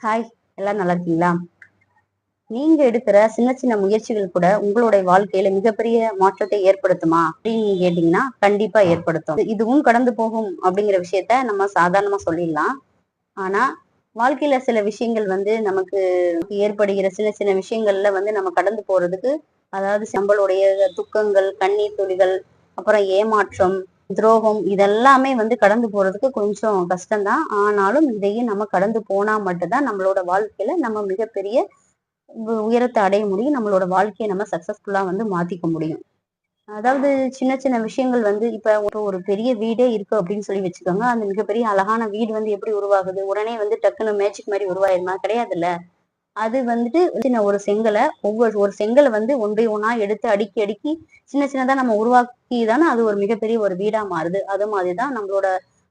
Hi, எல்லாம் நல்லா இருக்கீங்களா? நீங்க எடுக்கிற சின்ன சின்ன முயற்சிகள் கூட உங்களுடைய வாழ்க்கையில மிகப்பெரிய மாற்றத்தை ஏற்படுத்துமா அப்படின்னு நீங்க கேட்டீங்கன்னா கண்டிப்பா ஏற்படுத்தும். இதுவும் கடந்து போகும் அப்படிங்கிற விஷயத்த நம்ம சாதாரணமா சொல்லிடலாம். ஆனா வாழ்க்கையில சில விஷயங்கள் வந்து நமக்கு ஏற்படுகிற சின்ன சின்ன விஷயங்கள்ல வந்து நம்ம கடந்து போறதுக்கு, அதாவது நம்மளுடைய துக்கங்கள், கண்ணீர் துளிகள், அப்புறம் ஏமாற்றம், துரோகம் இதெல்லாமே வந்து கடந்து போறதுக்கு கொஞ்சம் கஷ்டம்தான். ஆனாலும் இதையும் நம்ம கடந்து போனா மட்டும்தான் நம்மளோட வாழ்க்கையில நம்ம மிகப்பெரிய உயரத்தை அடைய முடியும். நம்மளோட வாழ்க்கையை நம்ம சக்சஸ்ஃபுல்லா வந்து மாத்திக்க முடியும். அதாவது சின்ன சின்ன விஷயங்கள் வந்து இப்ப ஒரு பெரிய வீடே இருக்கு அப்படின்னு சொல்லி வச்சுக்கோங்க. அந்த மிகப்பெரிய அழகான வீடு வந்து எப்படி உருவாகுது? உடனே வந்து டக்குன்னு மேஜிக் மாரி உருவாயிருமா? கிடையாதுல்ல. அது வந்துட்டு சின்ன ஒரு ஒரு செங்கல வந்து ஒன் பை ஒன்னா எடுத்து அடுக்கி அடுக்கி சின்ன சின்னதா நம்ம உருவாக்கி தானே அது ஒரு மிகப்பெரிய ஒரு வீடா மாறுது. அது மாதிரிதான் நம்மளோட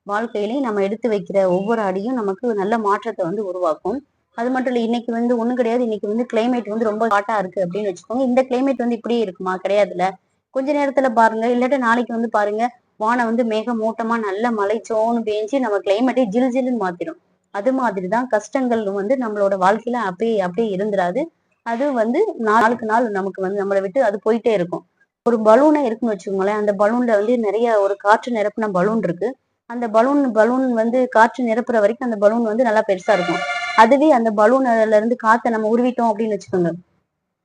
வாழ்க்கையிலையும் நம்ம எடுத்து வைக்கிற ஒவ்வொரு அடியும் நமக்கு நல்ல மாற்றத்தை வந்து உருவாக்கும். அது மட்டும் இல்ல, இன்னைக்கு வந்து ஒண்ணும் கிடையாது. இன்னைக்கு வந்து கிளைமேட் வந்து ரொம்ப ஹாட்டா இருக்கு அப்படின்னு வச்சுக்கோங்க. இந்த கிளைமேட் வந்து இப்படியே இருக்குமா? கிடையாதுல்ல. கொஞ்ச நேரத்துல பாருங்க, இல்லாட்டா நாளைக்கு வந்து பாருங்க, வானம் வந்து மேகமூட்டமா நல்ல மழை சோன்னு பேஞ்சு நம்ம கிளைமேட்டே ஜில் ஜில்லுன்னு மாத்திரும். அது மாதிரிதான் கஷ்டங்கள் வந்து நம்மளோட வாழ்க்கையில அப்படியே அப்படியே இருந்துராது. அது வந்து நாளுக்கு நாள் நமக்கு வந்து நம்மளை விட்டு அது போயிட்டே இருக்கும். ஒரு பலூனே இருக்குன்னு வச்சுக்கோங்களேன். அந்த பலூன்ல வந்து நிறைய ஒரு காற்று நிரப்புன பலூன் இருக்கு. அந்த பலூன் பலூன் வந்து காற்று நிரப்புற வரைக்கும் அந்த பலூன் வந்து நல்லா பெருசா இருக்கும். அதுவே அந்த பலூன்ல இருந்து காத்த நம்ம உருவிட்டோம் அப்படின்னு வச்சுக்கோங்க.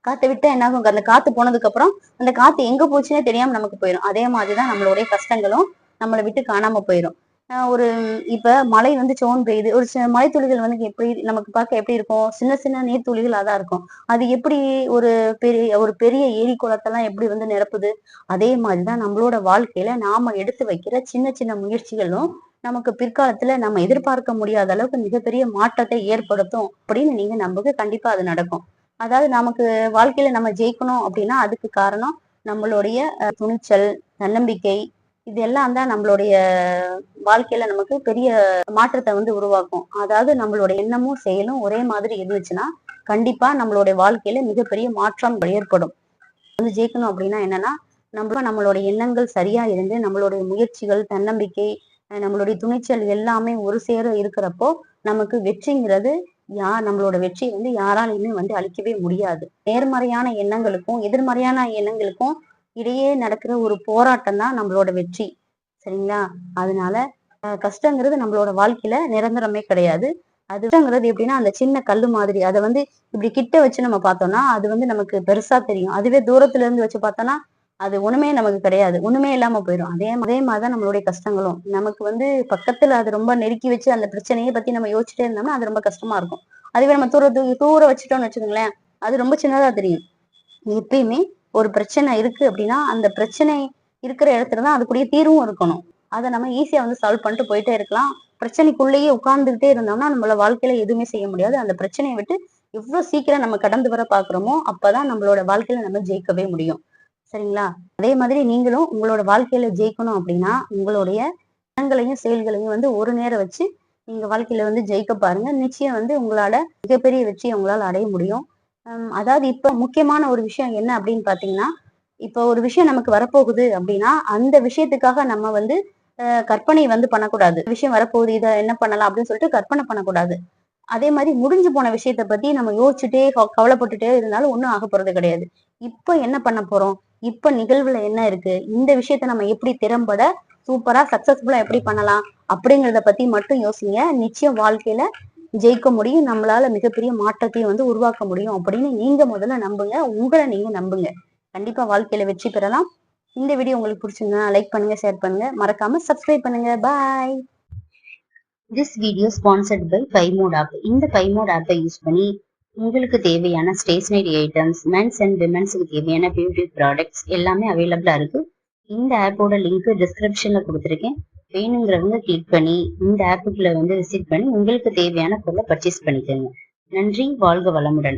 காத்த விட்டா என்ன ஆகும்? அந்த காத்து போனதுக்கு அப்புறம் அந்த காத்து எங்க போச்சுன்னே தெரியாம நமக்கு போயிடும். அதே மாதிரிதான் நம்மளுடைய கஷ்டங்களும் நம்மளை விட்டு காணாம போயிடும். ஒரு இப்ப மழை வந்து சோன் பெய்யுது. ஒரு சில மழைத்துளிகள் வந்து எப்படி நமக்கு பார்க்க எப்படி இருக்கும்? சின்ன சின்ன நீர் துளிகளா தான் இருக்கும். அது எப்படி ஒரு பெரிய ஏரி குளத்தெல்லாம் எப்படி வந்து நிரப்புது? அதே மாதிரிதான் நம்மளோட வாழ்க்கையில நாம எடுத்து வைக்கிற சின்ன சின்ன முயற்சிகளும் நமக்கு பிற்காலத்துல நம்ம எதிர்பார்க்க முடியாத அளவுக்கு மிகப்பெரிய மாற்றத்தை ஏற்படுத்தும் அப்படின்னு நீங்க நம்புங்க. கண்டிப்பா அது நடக்கும். அதாவது நமக்கு வாழ்க்கையில நம்ம ஜெயிக்கணும் அப்படின்னா அதுக்கு காரணம் நம்மளுடைய துணிச்சல், தன்னம்பிக்கை, இது எல்லாம் தான் நம்மளுடைய வாழ்க்கையில நமக்கு பெரிய மாற்றத்தை வந்து உருவாக்கும். அதாவது நம்மளோட எண்ணமும் செயலும் ஒரே மாதிரி இருந்துச்சுன்னா கண்டிப்பா நம்மளுடைய வாழ்க்கையில மிகப்பெரிய மாற்றம் ஏற்படும். வந்து ஜெயிக்கணும் அப்படின்னா என்னன்னா, நம்மளோட எண்ணங்கள் சரியா இருந்து நம்மளுடைய முயற்சிகள், தன்னம்பிக்கை, நம்மளுடைய துணிச்சல் எல்லாமே ஒரு சேர இருக்கிறப்போ நமக்கு வெற்றிங்கிறது நம்மளோட வெற்றி வந்து யாராலையுமே வந்து அழிக்கவே முடியாது. நேர்மறையான எண்ணங்களுக்கும் எதிர்மறையான எண்ணங்களுக்கும் இடையே நடக்கிற ஒரு போராட்டம் தான் நம்மளோட வெற்றி. சரிங்களா? அதனால கஷ்டங்கிறது நம்மளோட வாழ்க்கையில நிரந்தரமே கிடையாது. கஷ்டங்கிறது எப்படின்னா அந்த சின்ன கல்லு மாதிரி. அத வந்து இப்படி கிட்ட வச்சு நம்ம பார்த்தோம்னா அது வந்து நமக்கு பெருசா தெரியும். அதுவே தூரத்துல இருந்து வச்சு பார்த்தோம்னா அது ஒண்ணுமே நமக்கு கிடையாது. ஒண்ணுமே இல்லாம போயிடும். அதே மாதிரிதான் நம்மளுடைய கஷ்டங்களும். நமக்கு வந்து பக்கத்துல அது ரொம்ப நெருக்கி வச்சு அந்த பிரச்சனையை பத்தி நம்ம யோசிச்சுட்டே இருந்தோம்னா அது ரொம்ப கஷ்டமா இருக்கும். அதுவே நம்ம தூர வச்சுட்டோம்னு வச்சுக்கோங்களேன், அது ரொம்ப சின்னதா தெரியும். எப்பயுமே ஒரு பிரச்சனை இருக்கு அப்படின்னா அந்த பிரச்சனை இருக்கிற இடத்துலதான் அதுக்குரிய தீர்வும் இருக்கணும். அதை நம்ம ஈஸியா வந்து சால்வ் பண்ணிட்டு போயிட்டே இருக்கலாம். பிரச்சனைக்குள்ளேயே உட்கார்ந்துகிட்டே இருந்தோம்னா நம்மள வாழ்க்கையில எதுவுமே செய்ய முடியாது. அந்த பிரச்சனையை விட்டு எவ்வளவு சீக்கிரம் நம்ம கடந்து வர பாக்குறோமோ அப்பதான் நம்மளோட வாழ்க்கையில நம்ம ஜெயிக்கவே முடியும். சரிங்களா? அதே மாதிரி நீங்களும் உங்களோட வாழ்க்கையில ஜெயிக்கணும் அப்படின்னா உங்களுடைய எண்ணங்களையும் செயல்களையும் வந்து ஒரு நேரம் வச்சு நீங்க வாழ்க்கையில வந்து ஜெயிக்க பாருங்க. நிச்சயம் வந்து உங்களால மிகப்பெரிய வெற்றியை உங்களால அடைய முடியும். அதாவது இப்ப முக்கியமான ஒரு விஷயம் என்ன அப்படின்னு பாத்தீங்கன்னா, இப்ப ஒரு விஷயம் நமக்கு வரப்போகுது அப்படின்னா அந்த விஷயத்துக்காக நம்ம வந்து கற்பனை வந்து பண்ணக்கூடாது. விஷயம் வரப்போகுது, இதை என்ன பண்ணலாம் அப்படின்னு சொல்லிட்டு கற்பனை பண்ணக்கூடாது. அதே மாதிரி முடிஞ்சு போன விஷயத்த பத்தி நம்ம யோசிச்சுட்டே கவலைப்பட்டுட்டே இருந்தாலும் ஒண்ணும் ஆக போறது கிடையாது. இப்ப என்ன பண்ண போறோம்? இப்ப நிகழ்வுல என்ன இருக்கு? இந்த விஷயத்த நம்ம எப்படி திறம்பட சூப்பரா சக்சஸ்ஃபுல்லா எப்படி பண்ணலாம்? அப்படிங்கிறத பத்தி மட்டும் யோசிங்க. நிச்சயம் வாழ்க்கையில ஜெயிக்க முடியும். நம்மளால மிகப்பெரிய மாற்றத்தையும் வந்து உருவாக்க முடியும் அப்படின்னு நீங்க முதல்ல நம்புங்க. உங்களை நீங்க நம்புங்க. கண்டிப்பா வாழ்க்கையில வெற்றி பெறலாம். இந்த வீடியோ உங்களுக்கு பிடிச்சிருந்தா லைக் பண்ணுங்க, ஷேர் பண்ணுங்க. மறக்காம சப்ஸ்கிரைப் பண்ணுங்க. Bye. This video sponsored by பைமோட் ஆப். இந்த பைமோட் ஆப்பை யூஸ் பண்ணி உங்களுக்கு தேவையான ஸ்டேஷனரி ஐட்டம்ஸ், மென்ஸ் அண்ட் விமென்ஸுக்கு தேவையான பியூட்டி ப்ராடக்ட்ஸ் எல்லாமே அவைலபிளா இருக்கு. இந்த ஆப்போட லிங்க் டிஸ்கிரிப்ஷன்ல கொடுத்துருக்கேன். வேணுங்கிறவங்க கிளிக் பண்ணி இந்த ஆப்புக்குள்ள வந்து விசிட் பண்ணி உங்களுக்கு தேவையான பொருளை பர்ச்சேஸ் பண்ணிக்கோங்க. நன்றி, வாழ்க வளமுடன்.